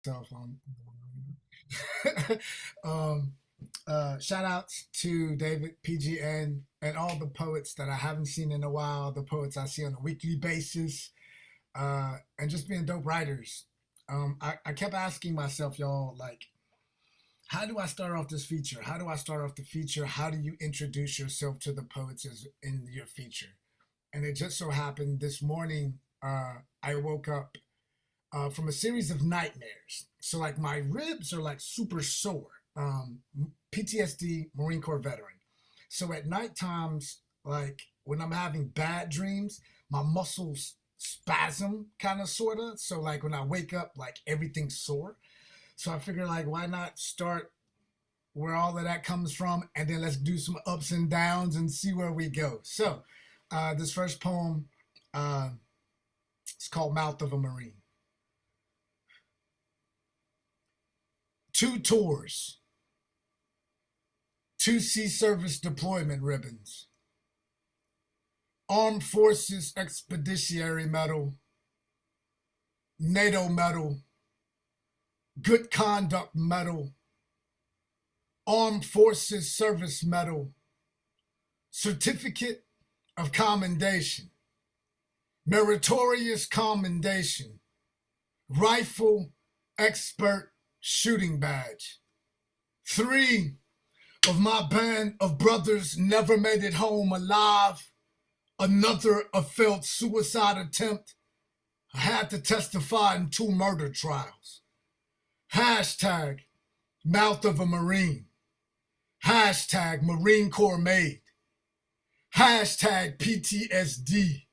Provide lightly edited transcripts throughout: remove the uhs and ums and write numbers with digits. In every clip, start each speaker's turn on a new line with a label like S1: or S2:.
S1: Cell phone. um, Shout outs to David, PGN, and all the poets that I haven't seen in a while, the poets I see on a weekly basis, and just being dope writers. I kept asking myself, y'all, like, how do I start off this feature? How do I start off the feature? How do you introduce yourself to the poets in your feature? And it just so happened this morning, I woke up from a series of nightmares. So like my ribs are like super sore. PTSD, Marine Corps veteran. So at night times, like when I'm having bad dreams, my muscles spasm kind of sorta. So like when I wake up, like everything's sore. So I figure like why not start where all of that comes from, and then let's do some ups and downs and see where we go. So this first poem, uh, it's called Mouth of a Marine. Two tours, two sea service deployment ribbons, Armed Forces Expeditionary Medal, NATO Medal, Good Conduct Medal, Armed Forces Service Medal, Certificate of Commendation, Meritorious Commendation, Rifle Expert Shooting Badge. 3 of my band of brothers never made it home alive. Another a failed suicide attempt. I had to testify in 2 murder trials. Hashtag Mouth of a Marine. Hashtag Marine Corps made. Hashtag PTSD.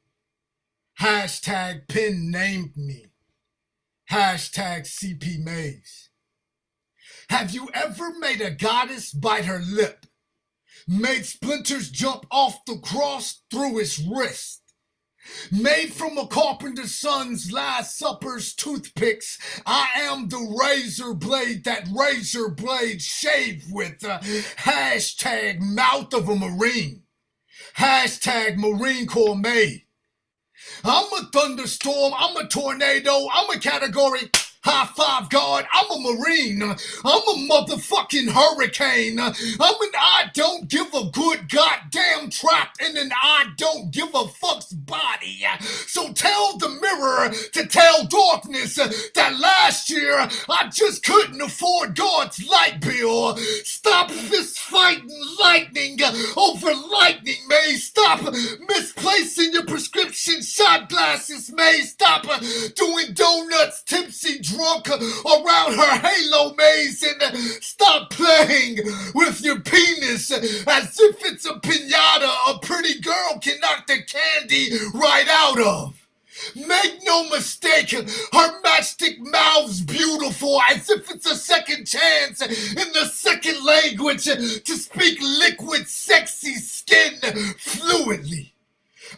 S1: Hashtag Penn named me. Hashtag CP Mays. Have you ever made a goddess bite her lip? Made splinters jump off the cross through his wrist? Made from a carpenter's son's last supper's toothpicks, I am the razor blade that razor blade shave with. Hashtag Mouth of a Marine. Hashtag Marine Corps made. I'm a thunderstorm, I'm a tornado, I'm a category high five guard, I'm a Marine, I'm a motherfucking hurricane, I'm an I don't give a good goddamn trapped in an I don't give a fuck's body. So tell the mirror to tell darkness that last year I just couldn't afford God's light bill. Stop fist fighting lightning over lightning, May. Stop misplacing your prescription shot glasses, May. Stop doing donuts tipsy drunk around her halo maze, and stop playing with your penis as if it's a pinata a pretty girl can knock the candy right out of. Make no mistake, her matchstick mouth's beautiful, as if it's a second chance in the second language to speak liquid, sexy skin fluently.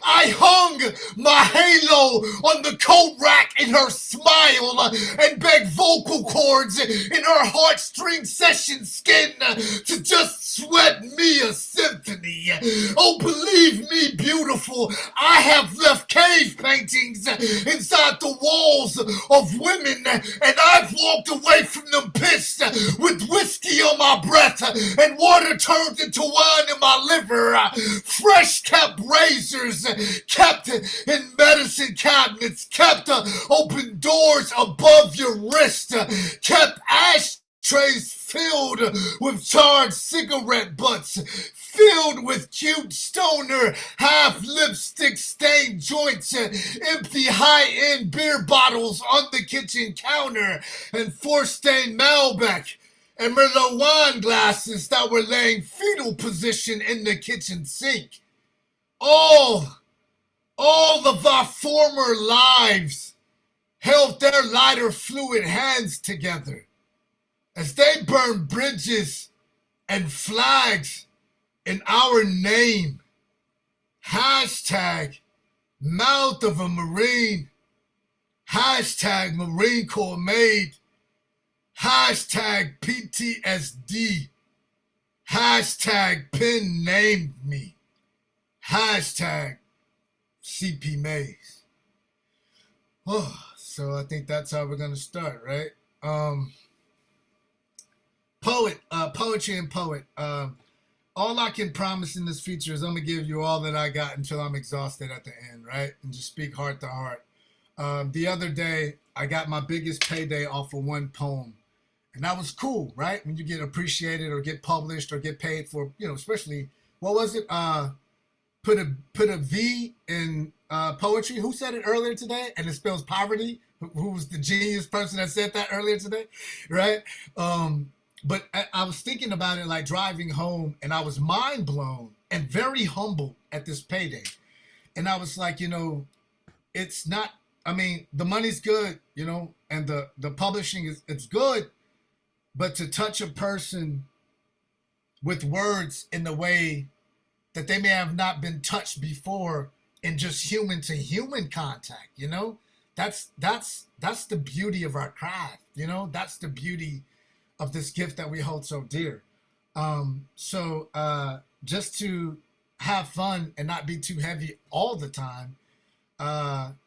S1: I hung my halo on the coat rack in her smile and begged vocal cords in her heartstring session skin to just sweat me a symphony. Oh, believe me, beautiful, I have left cave paintings inside the walls of women, and I've walked away from them pissed with whiskey on my breath and water turned into wine in my liver. Fresh kept razors kept in medicine cabinets, kept open doors above your wrist, kept ashtrays filled with charred cigarette butts, filled with cute stoner, half lipstick stained joints, empty high-end beer bottles on the kitchen counter, and 4-stained Malbec and Merlot wine glasses that were laying fetal position in the kitchen sink. All of our former lives held their lighter fluid hands together as they burned bridges and flags in our name. Hashtag Mouth of a Marine. Hashtag Marine Corps made. Hashtag PTSD. Hashtag Penn named me. Hashtag CP Mays. Oh, so I think that's how we're going to start, right? Um, poetry and poet. All I can promise in this feature is I'm gonna give you all that I got until I'm exhausted at the end, right? And just speak heart to heart. The other day, I got my biggest payday off of one poem, and that was cool, right? When you get appreciated or get published or get paid for, especially what was it? Put a V in poetry. Who said it earlier today? And it spells poverty. Who was the genius person that said that earlier today, right? But I was thinking about it like driving home, and I was mind blown and very humbled at this payday. And I was like, it's not. I mean, the money's good, and the publishing it's good, but to touch a person with words in the way that they may have not been touched before in just human to human contact, that's the beauty of our craft, that's the beauty of this gift that we hold so dear. So just to have fun and not be too heavy all the time,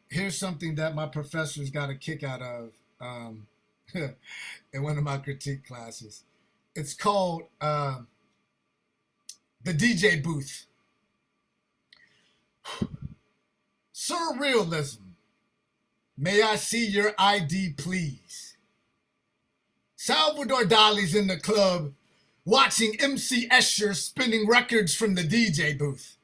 S1: here's something that my professors got a kick out of in one of my critique classes. It's called the DJ booth. Surrealism. May I see your ID, please? Salvador Dali's in the club watching MC Escher spinning records from the DJ booth.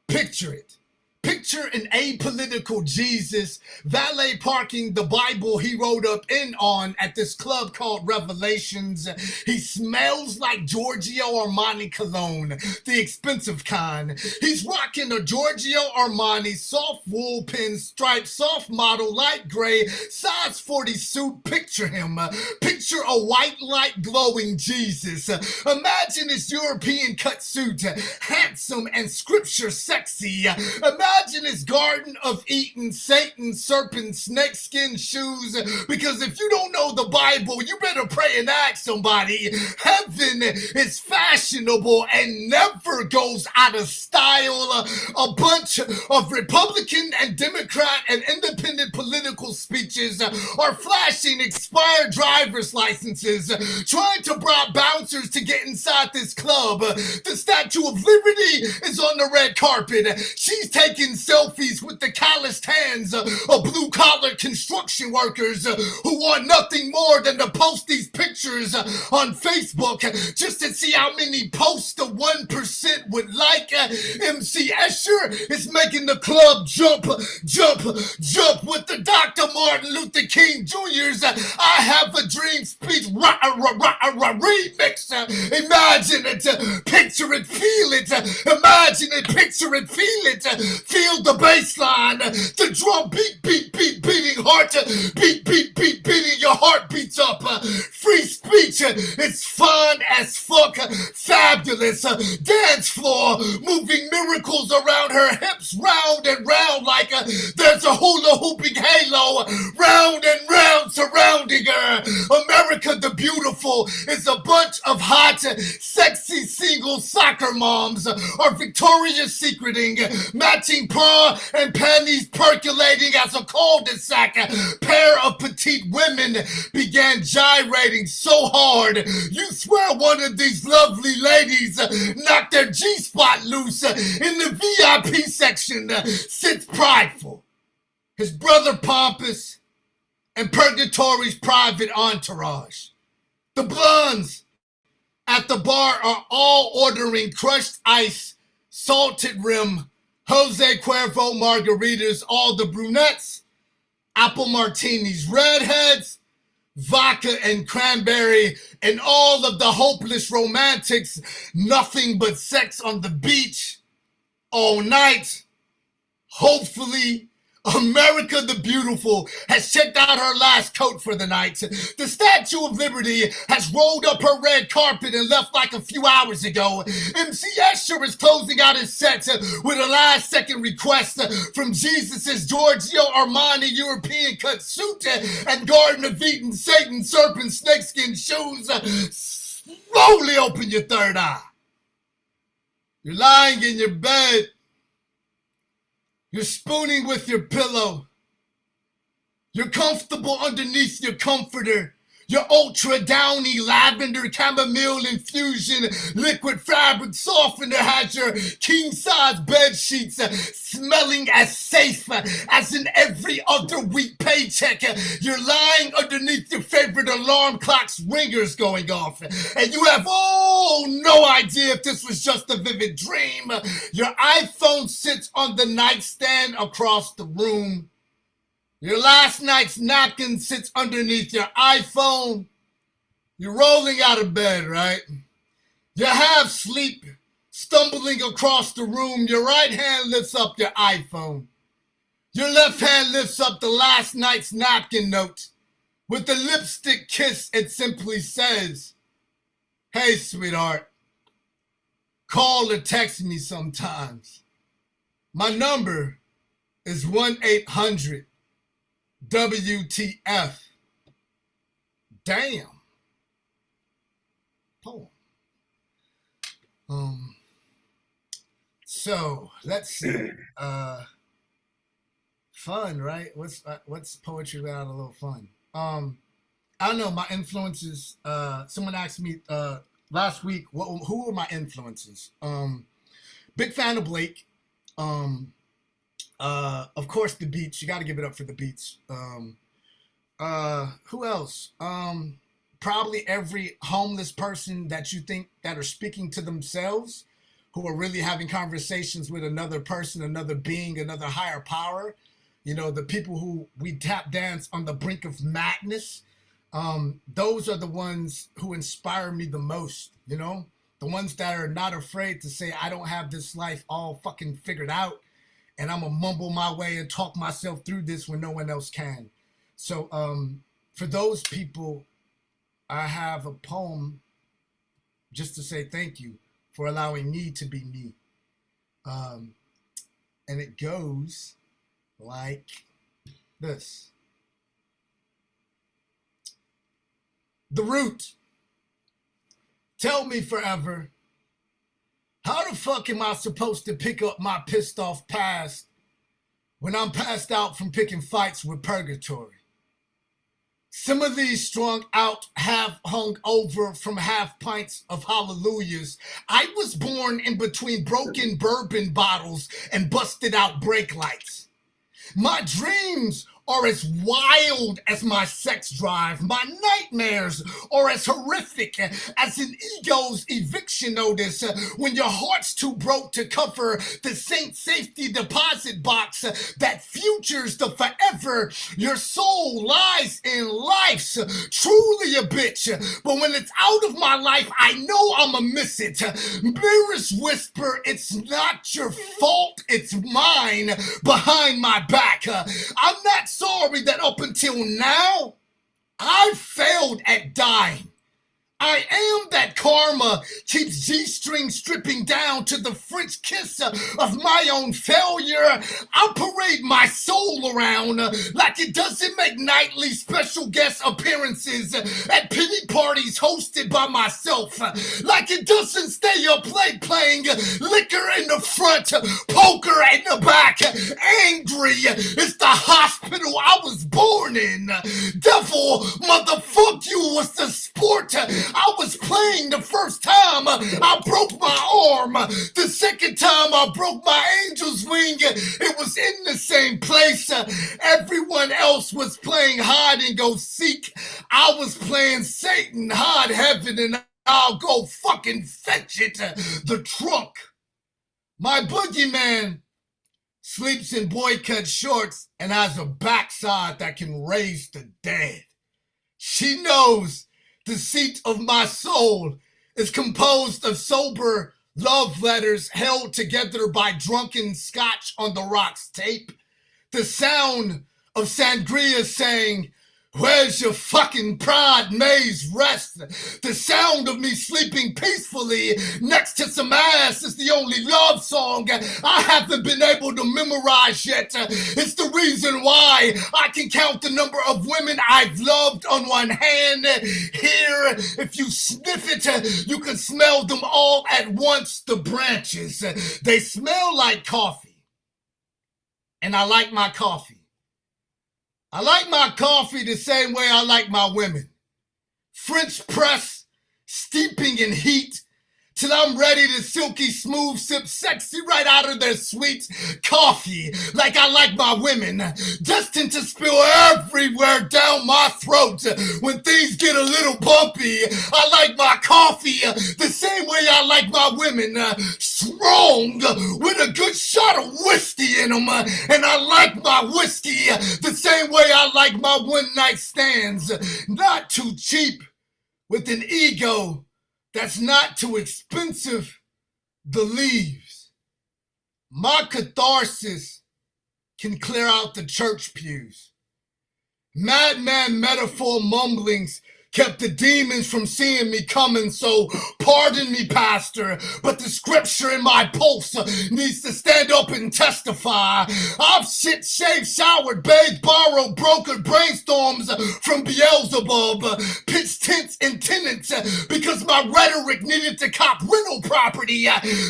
S1: Picture it. Picture an apolitical Jesus valet parking the Bible he wrote up in on at this club called Revelations. He smells like Giorgio Armani cologne, the expensive kind. He's rocking a Giorgio Armani soft wool pinstripe, soft model, light gray, size 40 suit. Picture him. Picture a white light glowing Jesus. Imagine his European cut suit, handsome and scripture sexy. Imagine his Garden of Eden, Satan, serpent, snakeskin shoes. Because if you don't know the Bible, you better pray and ask somebody. Heaven is fashionable and never goes out of style. A bunch of Republican and Democrat and independent political speeches are flashing expired driver's licenses, trying to bribe bouncers to get inside this club. The Statue of Liberty is on the red carpet. She's taking selfies with the calloused hands of blue-collar construction workers who want nothing more than to post these pictures on Facebook just to see how many posts the 1% would like. MC Escher is making the club jump with the Dr. Martin Luther King Jr.'s I Have a Dream speech remix. Imagine it, picture it, feel it. Imagine it, picture it, feel it. Feel the bass line, the drum beating heart, beating your heartbeats up. Free speech, it's fun as fuck, fabulous. Dance floor, moving miracles around her hips, round and round like there's a hula hooping halo, round and round surrounding her. America the Beautiful is a bunch of hot, sexy single soccer moms are Victoria's Secreting, matching bra and panties percolating as a cul-de-sac. Pair of petite women began gyrating so hard, you swear one of these lovely ladies knocked their G-spot loose in the VIP section. Sits prideful, his brother pompous, and Purgatory's private entourage. The blondes at the bar are all ordering crushed ice, salted rim, Jose Cuervo margaritas. All the brunettes, apple martinis. Redheads, vodka and cranberry. And all of the hopeless romantics, nothing but sex on the beach all night. Hopefully, America the Beautiful has checked out her last coat for the night. The Statue of Liberty has rolled up her red carpet and left like a few hours ago. MC Escher is closing out his set with a last-second request from Jesus' Giorgio Armani European cut suit and Garden of Eden, Satan, serpent, snakeskin shoes. Slowly open your third eye. You're lying in your bed. You're spooning with your pillow. You're comfortable underneath your comforter. Your ultra downy lavender chamomile infusion liquid fabric softener has your king size bed sheets smelling as safe as in every other week paycheck. You're lying underneath your favorite alarm clock's ringers going off, and you have no idea if this was just a vivid dream. Your iPhone sits on the nightstand across the room. Your last night's napkin sits underneath your iPhone. You're rolling out of bed, right? You're half asleep, stumbling across the room. Your right hand lifts up your iPhone. Your left hand lifts up the last night's napkin note. With the lipstick kiss, it simply says, "Hey, sweetheart, call or text me sometimes. My number is 1-800 WTF. Damn. Poem. So let's see. Fun, right? What's poetry without a little fun? I don't know. My influences. Someone asked me last week, who were my influences? Big fan of Blake. Of course, the Beats. You got to give it up for the Beats. Who else? Probably every homeless person that you think that are speaking to themselves, who are really having conversations with another person, another being, another higher power. You know, the people who we tap dance on the brink of madness. Those are the ones who inspire me the most, you know? The ones that are not afraid to say, I don't have this life all fucking figured out, and I'm gonna mumble my way and talk myself through this when no one else can. So for those people, I have a poem just to say thank you for allowing me to be me. And it goes like this. The Root. Tell me forever, how the fuck am I supposed to pick up my pissed off past when I'm passed out from picking fights with purgatory? Some of these strung out, half hung over from half pints of hallelujahs. I was born in between broken bourbon bottles and busted out brake lights. My dreams are as wild as my sex drive. My nightmares are as horrific as an ego's eviction notice when your heart's too broke to cover the Saint safety deposit box that futures the forever. Your soul lies in life's truly a bitch, but when it's out of my life, I know I'ma miss it. Mirrors whisper, it's not your fault, it's mine behind my back. I'm not sorry that up until now, I failed at dying. I am that karma keeps G-string stripping down to the French kiss of my own failure. I parade my soul around like it doesn't make nightly special guest appearances at pity parties hosted by myself. Like it doesn't stay up late playing liquor in the front, poker in the back. Angry, it's the hospital I was born in. Devil, motherfuck you was the sport I was playing the first time. I broke my arm. The second time I broke my angel's wing. It was in the same place. Everyone else was playing hide and go seek. I was playing Satan, hide heaven, and I'll go fucking fetch it. The trunk. My boogeyman sleeps in boy-cut shorts and has a backside that can raise the dead. She knows the seat of my soul is composed of sober love letters held together by drunken scotch on the rocks tape. The sound of sangria saying, "Where's your fucking pride, May's rest?" The sound of me sleeping peacefully next to some ass is the only love song I haven't been able to memorize yet. It's the reason why I can count the number of women I've loved on one hand. Here, if you sniff it, you can smell them all at once, the branches. They smell like coffee. And I like my coffee. I like my coffee the same way I like my women. French press, steeping in heat, till I'm ready to silky smooth sip sexy right out of their sweet coffee, like I like my women, destined to spill everywhere down my throat. When things get a little bumpy, I like my coffee the same way I like my women, strong, with a good shot of whiskey in them, and I like my whiskey the same way I like my one-night stands, not too cheap, with an ego that's not too expensive, the leaves. My catharsis can clear out the church pews. Madman metaphor mumblings kept the demons from seeing me coming, so pardon me, Pastor, but the scripture in my pulse needs to stand up and testify. I've shit, shaved, showered, bathed, borrowed, brokered brainstorms from Beelzebub, pitched tents and tenants because my rhetoric needed to cop rental property.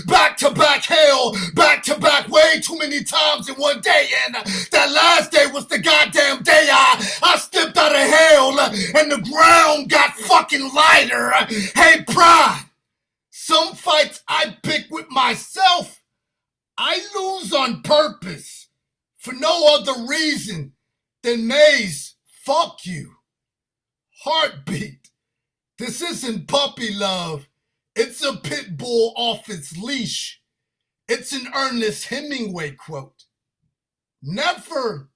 S1: Back-to-back hell, back-to-back way too many times in one day, and that last day was the goddamn day I stepped out of hell and the ground got fucking lighter. Hey, pride, some fights I pick with myself, I lose on purpose for no other reason than Maze, fuck you. Heartbeat, this isn't puppy love. It's a pit bull off its leash. It's an Ernest Hemingway quote. Never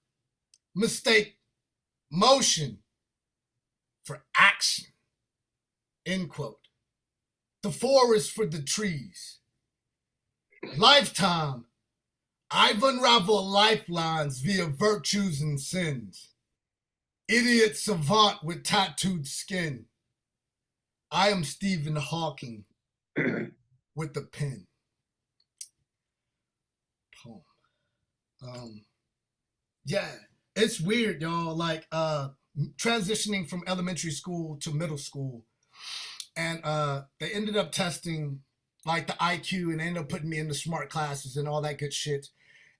S1: mistake motion for action, end quote. The forest for the trees. Lifetime, I've unraveled lifelines via virtues and sins. Idiot savant with tattooed skin. I am Stephen Hawking with the pen. Poem. Yeah, it's weird, y'all. Like, transitioning from elementary school to middle school, and they ended up testing like the IQ, and they ended up putting me in the smart classes and all that good shit.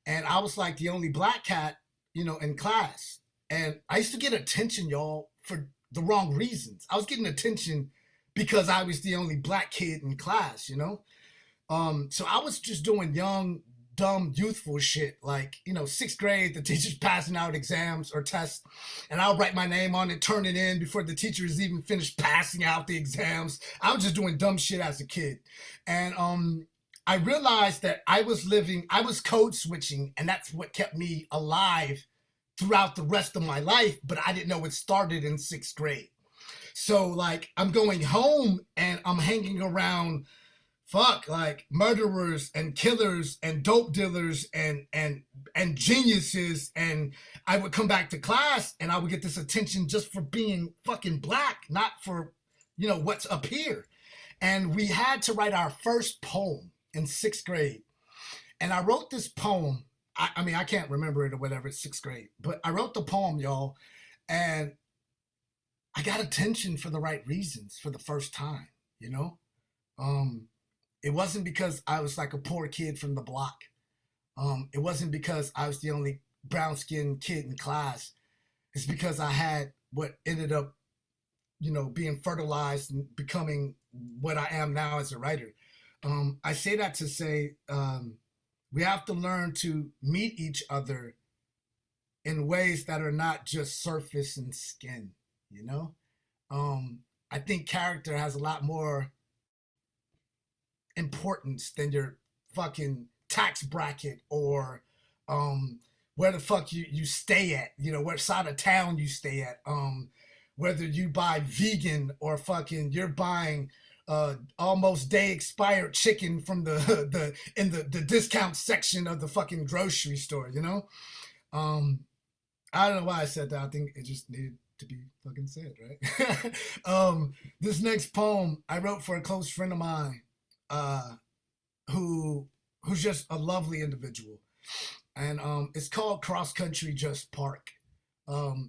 S1: And I was like the only black cat, in class. And I used to get attention, y'all, for the wrong reasons. I was getting attention because I was the only black kid in class, So I was just doing young, dumb, youthful shit. Like, sixth grade, the teacher's passing out exams or tests, and I'll write my name on it, turn it in before the teacher is even finished passing out the exams. I was just doing dumb shit as a kid. And I realized that I was code switching, and that's what kept me alive throughout the rest of my life, but I didn't know it started in sixth grade. So, like, I'm going home and I'm hanging around like murderers and killers and dope dealers and geniuses, and I would come back to class and I would get this attention just for being fucking black, not for what's up here. And we had to write our first poem in sixth grade, and I wrote this poem. I mean, I can't remember it or whatever. It's sixth grade, but I wrote the poem, y'all, and I got attention for the right reasons for the first time. It wasn't because I was like a poor kid from the block. It wasn't because I was the only brown-skinned kid in class. It's because I had what ended up, being fertilized and becoming what I am now as a writer. I say that to say we have to learn to meet each other in ways that are not just surface and skin, I think character has a lot more importance than your fucking tax bracket or where the fuck you stay at, what side of town you stay at, whether you buy vegan or fucking you're buying almost day expired chicken from the discount section of the fucking grocery store. I don't know why I said that. I think it just needed to be fucking said, right? This next poem I wrote for a close friend of mine, who's just a lovely individual, and it's called Cross Country Just Park.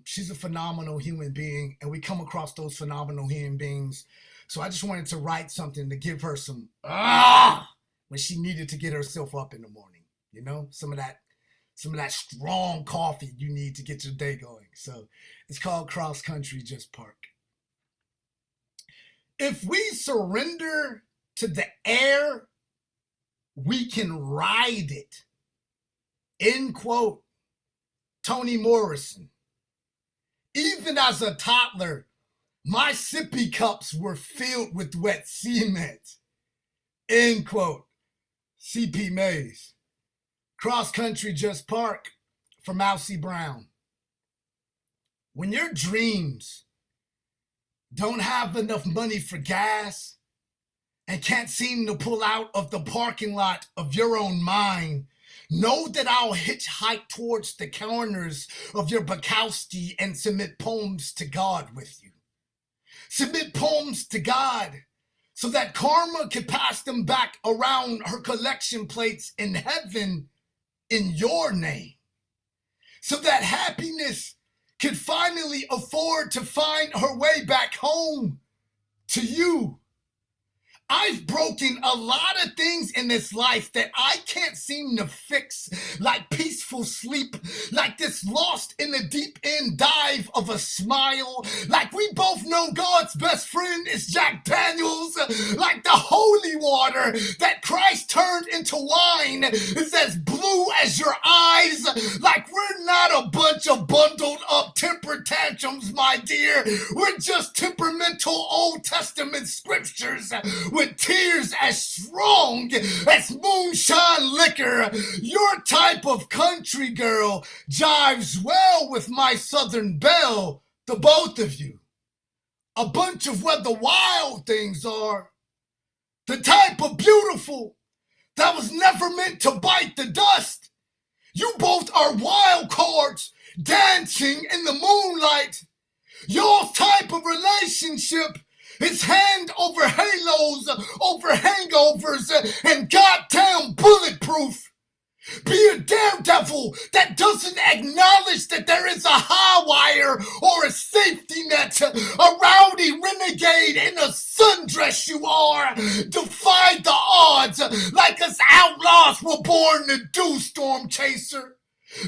S1: She's a phenomenal human being, and we come across those phenomenal human beings. So I just wanted to write something to give her some when she needed to get herself up in the morning. Some of that strong coffee you need to get your day going. So it's called Cross Country Just Park. If we surrender to the air, we can ride it. End quote. Toni Morrison. Even as a toddler, my sippy cups were filled with wet cement. End quote. C.P. Mays. Cross Country Just Park for Mousy Brown. When your dreams don't have enough money for gas and can't seem to pull out of the parking lot of your own mind, know that I'll hitchhike towards the corners of your Bukowski and submit poems to God with you. Submit poems to God so that karma could pass them back around her collection plates in heaven in your name. So that happiness could finally afford to find her way back home to you. I've broken a lot of things in this life that I can't seem to fix, like peaceful sleep, like this lost in the deep end dive of a smile, like we both know God's best friend is Jack Daniels, like the holy water that Christ turned into wine is as blue as your eyes, like we're not a bunch of bundled up temper tantrums, my dear. We're just temperamental Old Testament scriptures with tears as strong as moonshine liquor. Your type of country girl jives well with my Southern belle, the both of you. A bunch of where the wild things are. The type of beautiful that was never meant to bite the dust. You both are wild cards dancing in the moonlight. Your type of relationship is hand over halos, over hangovers, and goddamn bulletproof. Be a daredevil that doesn't acknowledge that there is a high wire or a safety net. A rowdy renegade in a sundress you are. Defy the odds like us outlaws were born to do, Storm Chaser.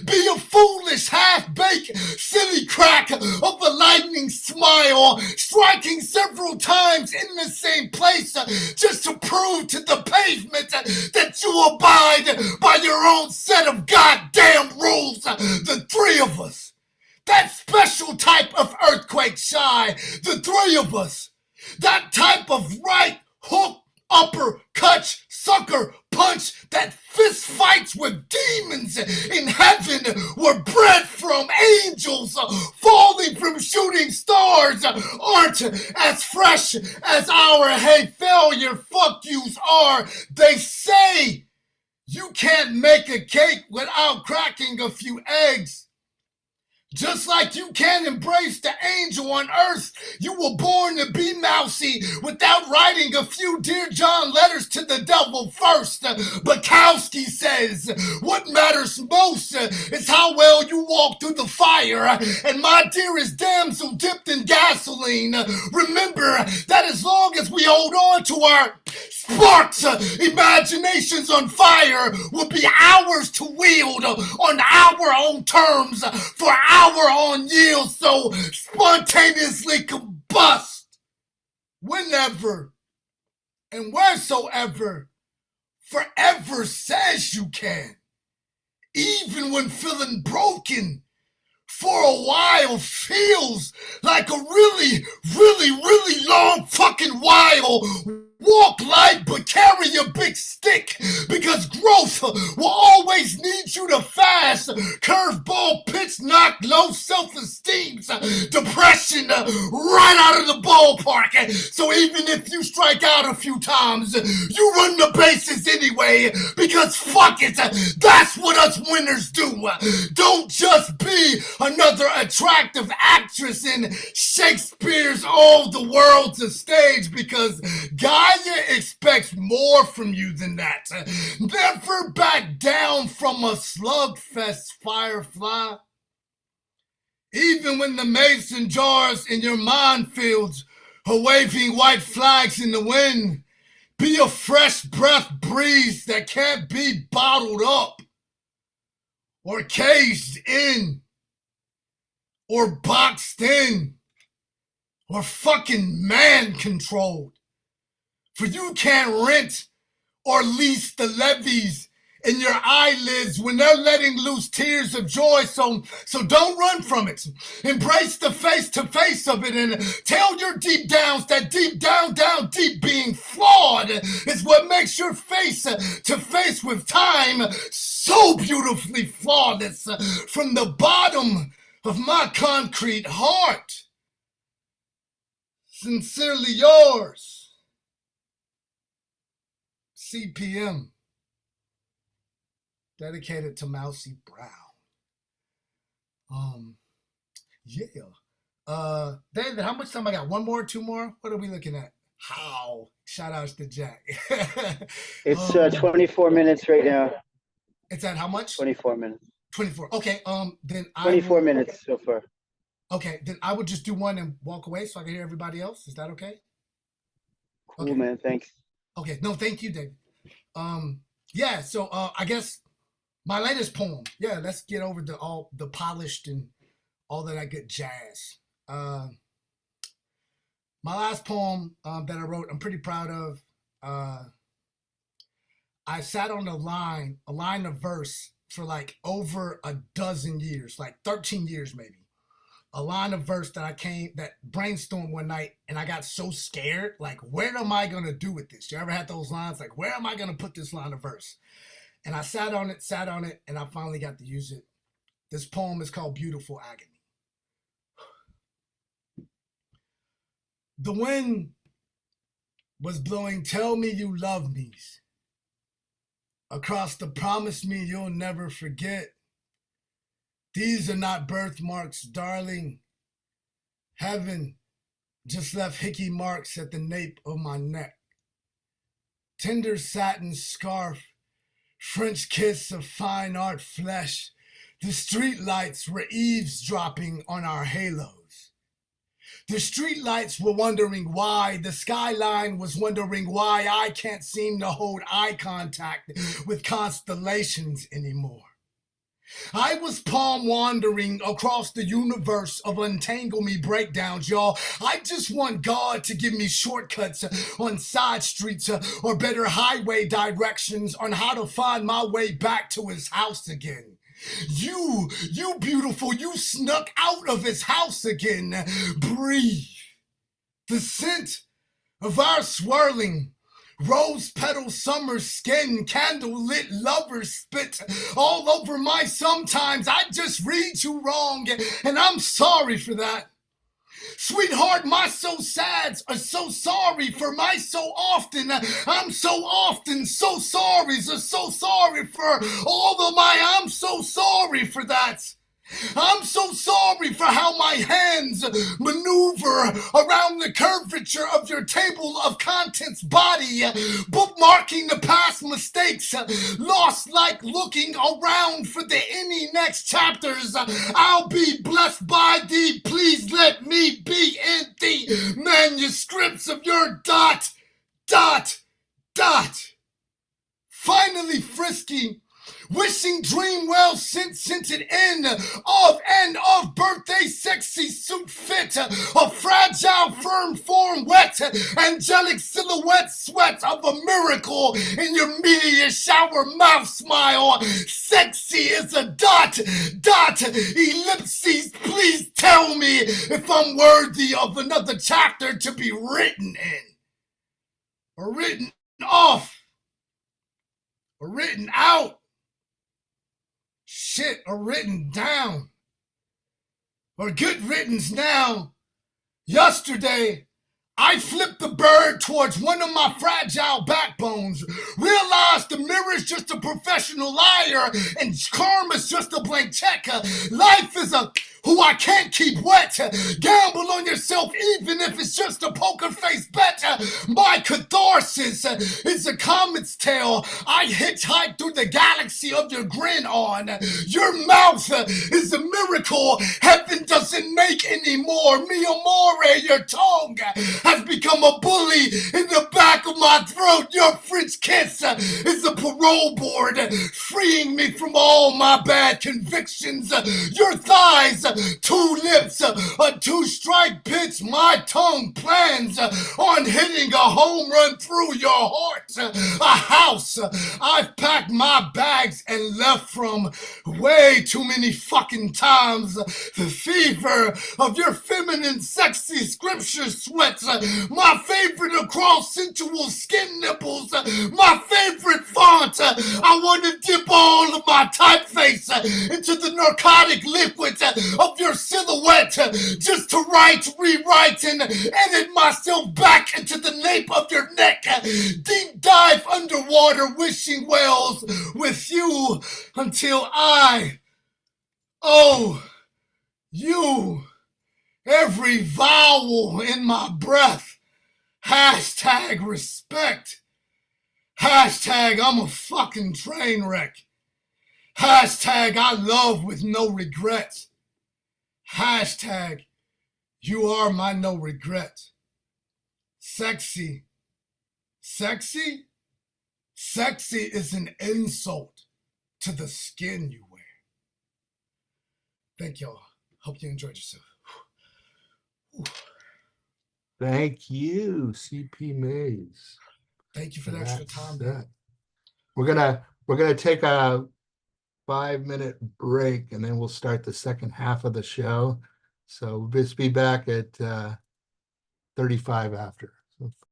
S1: Be a foolish, half-baked, silly crack of a lightning smile, striking several times in the same place just to prove to the pavement that you abide by your own set of goddamn rules. The three of us. That special type of earthquake shy. The three of us. That type of right hook, upper, cut, sucker, punch that fist fights with demons in heaven were bred from angels falling from shooting stars aren't as fresh as our hey failure fuck yous are. They say you can't make a cake without cracking a few eggs. Just like you can't embrace the angel on earth, you were born to be mousy without writing a few Dear John letters to the devil first. Bukowski says, what matters most is how well you walk through the fire. And my dearest damsel dipped in gasoline, remember that as long as we hold on to our sparks, imaginations on fire will be ours to wield on our own terms for our own yield, so spontaneously combust whenever and wheresoever forever says you can, even when feeling broken for a while feels like a really, really, really long fucking while. Walk light, but carry a big stick, because growth will always need you to fast. Curveball pitch knock low self-esteems, depression right out of the ballpark. So even if you strike out a few times, you run the bases anyway, because fuck it, that's what us winners do. Don't just be another attractive actress in Shakespeare's All the World's a Stage, because Gaia expects more from you than that. Never back down from a slugfest, Firefly. Even when the mason jars in your minefields are waving white flags in the wind, be a fresh breath breeze that can't be bottled up or caged in or boxed in or fucking man-controlled. For you can't rent or lease the levees in your eyelids when they're letting loose tears of joy. So don't run from it. Embrace the face-to-face of it and tell your deep downs that deep down, deep being flawed is what makes your face-to-face with time so beautifully flawless. From the bottom of my concrete heart, sincerely yours, CPM. Dedicated to Mousy Brown. Yeah. David, how much time I got? One more, two more? What are we looking at? How? Shout outs to Jack.
S2: It's 24 minutes right now.
S1: It's at how much?
S2: 24 minutes.
S1: 24. Okay. Then
S2: 24 minutes so far.
S1: Okay. Then I would just do one and walk away so I can hear everybody else. Is that okay?
S2: Cool, okay. Man. Thanks.
S1: Okay. No, thank you, David. Yeah. So I guess my latest poem. Yeah. Let's get over all the polished and all that good jazz. My last poem that I wrote, I'm pretty proud of. I sat on a line of verse for like over a dozen years, like 13 years maybe. A line of verse that brainstormed one night, and I got so scared, like, where am I gonna do with this? You ever had those lines, like, where am I gonna put this line of verse? And I sat on it, and I finally got to use it. This poem is called Beautiful Agony. The wind was blowing, tell me you love me, across the promise me you'll never forget. These are not birthmarks, darling. Heaven just left hickey marks at the nape of my neck. Tender satin scarf, French kiss of fine art flesh. The street lights were eavesdropping on our halos. The street lights were wondering why. The skyline was wondering why I can't seem to hold eye contact with constellations anymore. I was palm wandering across the universe of untangle me breakdowns, y'all. I just want God to give me shortcuts on side streets or better highway directions on how to find my way back to his house again. You beautiful, you snuck out of his house again. Breathe. The scent of our swirling rose petal summer skin, candle lit lovers spit all over my sometimes. I just read you wrong, and I'm sorry for that. Sweetheart, my so sads are so sorry for my so often. I'm so often so sorry, so sorry for all of my, I'm so sorry for that. I'm so sorry for how my hands maneuver around the curvature of your table of contents body, bookmarking the past mistakes, lost like looking around for the any next chapters. I'll be blessed by thee, please let me be in the manuscripts of your ... Finally frisky, wishing dream well scented end of birthday sexy suit fit, a fragile firm form wet, angelic silhouette sweat of a miracle in your meteor shower mouth smile, sexy as a dot ellipses. Please tell me if I'm worthy of another chapter to be written in, or written off, or written out. Shit, or written down, or good riddance now. Yesterday, I flipped the bird towards one of my fragile backbones, realized the mirror's just a professional liar, and karma's just a blank check. Life is a who I can't keep wet. Gamble on yourself even if it's just a poker face bet. My catharsis is a comet's tail. I hitchhike through the galaxy of your grin on. Your mouth is a miracle heaven doesn't make anymore. Mi amore, your tongue has become a bully in the back of my throat. Your French kiss is a parole board freeing me from all my bad convictions. Your thighs two lips, a two-strike pitch. My tongue plans on hitting a home run through your heart. A house I've packed my bags and left from way too many fucking times. The fever of your feminine, sexy scripture sweats. My favorite across sensual skin nipples. My favorite font. I want to dip all of my typeface into the narcotic liquid of your silhouette just to write, rewrite, and edit myself back into the nape of your neck. Deep dive underwater wishing wells with you until I owe you every vowel in my breath. Hashtag respect. Hashtag I'm a fucking train wreck. Hashtag I love with no regrets. Hashtag you are my no regret. Sexy. Sexy? Sexy is an insult to the skin you wear. Thank y'all. Hope you enjoyed yourself.
S3: Thank you, CP Mays.
S1: Thank you for the extra time,
S3: That's
S1: man.
S3: it. We're gonna take a 5-minute break and then we'll start the second half of the show. So we'll just be back at 35 after. So